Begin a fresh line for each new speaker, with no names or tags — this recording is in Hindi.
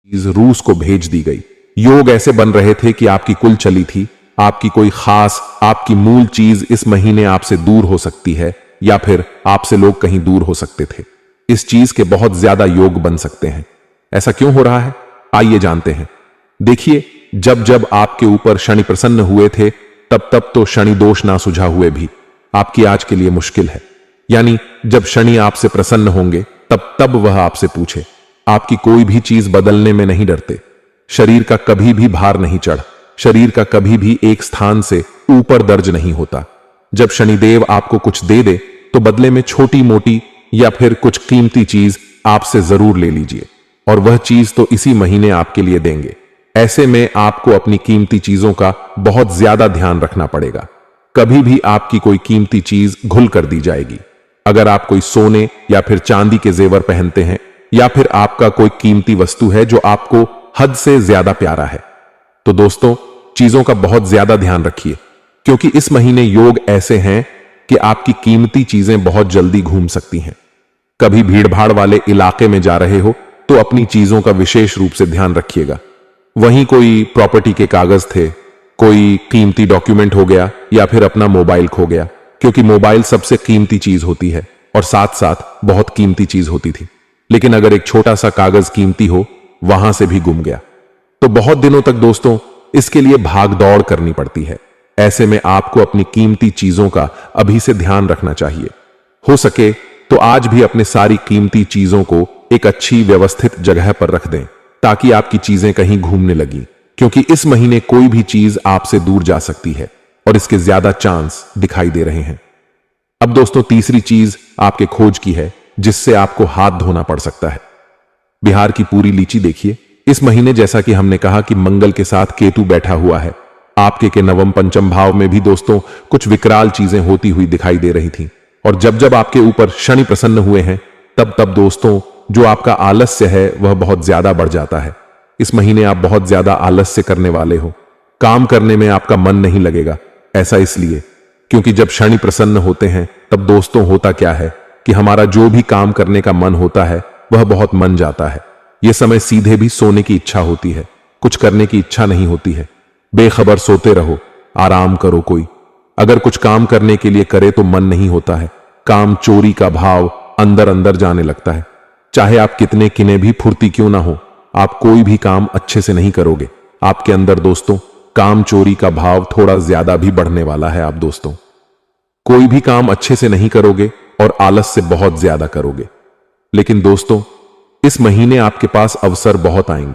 चीज रूस को भेज दी गई। योग ऐसे बन रहे थे कि आपकी कुल चली थी, आपकी कोई खास, आपकी मूल चीज इस महीने आपसे दूर हो सकती है, या फिर आपसे लोग कहीं दूर हो सकते थे। इस चीज के बहुत ज्यादा योग बन सकते हैं। ऐसा क्यों हो रहा है, आइए जानते हैं। देखिए, जब जब आपके ऊपर शनि प्रसन्न हुए थे, तब तब तो शनि दोष ना सुझा हुए भी आपकी आज के लिए मुश्किल है। यानी जब शनि आपसे प्रसन्न होंगे, तब तब वह आपसे पूछे। आपकी कोई भी चीज बदलने में नहीं डरते। शरीर का कभी भी भार नहीं चढ़, शरीर का कभी भी एक स्थान से ऊपर दर्ज नहीं होता। जब शनिदेव आपको कुछ दे दे, तो बदले में छोटी मोटी या फिर कुछ कीमती चीज आपसे जरूर ले लीजिए, और वह चीज तो इसी महीने आपके लिए देंगे। ऐसे में आपको अपनी कीमती चीजों का बहुत ज्यादा ध्यान रखना पड़ेगा। कभी भी आपकी कोई कीमती चीज घुल कर दी जाएगी। अगर आप कोई सोने या फिर चांदी के जेवर पहनते हैं, या फिर आपका कोई कीमती वस्तु है जो आपको हद से ज्यादा प्यारा है, तो दोस्तों चीजों का बहुत ज्यादा ध्यान रखिए, क्योंकि इस महीने योग ऐसे हैं कि आपकी कीमती चीजें बहुत जल्दी घूम सकती हैं। कभी भीड़भाड़ वाले इलाके में जा रहे हो तो अपनी चीजों का विशेष रूप से ध्यान रखिएगा। वहीं कोई प्रॉपर्टी के कागज थे, कोई कीमती डॉक्यूमेंट हो गया, या फिर अपना मोबाइल खो गया, क्योंकि मोबाइल सबसे कीमती चीज होती है और साथ साथ बहुत कीमती चीज होती थी। लेकिन अगर एक छोटा सा कागज कीमती हो, वहां से भी गुम गया, तो बहुत दिनों तक दोस्तों इसके लिए भाग दौड़ करनी पड़ती है। ऐसे में आपको अपनी कीमती चीजों का अभी से ध्यान रखना चाहिए। हो सके तो आज भी अपने सारी कीमती चीजों को एक अच्छी व्यवस्थित जगह पर रख दें, ताकि आपकी चीजें कहीं घूमने लगी, क्योंकि इस महीने कोई भी चीज आपसे दूर जा सकती है और इसके ज्यादा चांस दिखाई दे रहे हैं। अब दोस्तों तीसरी चीज आपके खोज की है, जिससे आपको हाथ धोना पड़ सकता है। बिहार की पूरी लीची देखिए। इस महीने जैसा कि हमने कहा कि मंगल के साथ केतु बैठा हुआ है, आपके के नवम पंचम भाव में भी दोस्तों कुछ विकराल चीजें होती हुई दिखाई दे रही थीं। और जब जब आपके ऊपर शनि प्रसन्न हुए हैं, तब तब दोस्तों जो आपका आलस्य है वह बहुत ज्यादा बढ़ जाता है। इस महीने आप बहुत ज्यादा आलस्य करने वाले हो। काम करने में आपका मन नहीं लगेगा। ऐसा इसलिए क्योंकि जब शनि प्रसन्न होते हैं, तब दोस्तों होता क्या है कि हमारा जो भी काम करने का मन होता है वह बहुत मन जाता है। यह समय सीधे भी सोने की इच्छा होती है, कुछ करने की इच्छा नहीं होती है। बेखबर सोते रहो, आराम करो। कोई अगर कुछ काम करने के लिए करे तो मन नहीं होता है। काम चोरी का भाव अंदर अंदर जाने लगता है। चाहे आप कितने किने भी फुर्ती क्यों ना हो, आप कोई भी काम अच्छे से नहीं करोगे। आपके अंदर दोस्तों काम चोरी का भाव थोड़ा ज्यादा भी बढ़ने वाला है। आप दोस्तों कोई भी काम अच्छे से नहीं करोगे और आलस से बहुत ज्यादा करोगे। लेकिन दोस्तों इस महीने आपके पास अवसर बहुत आएंगे।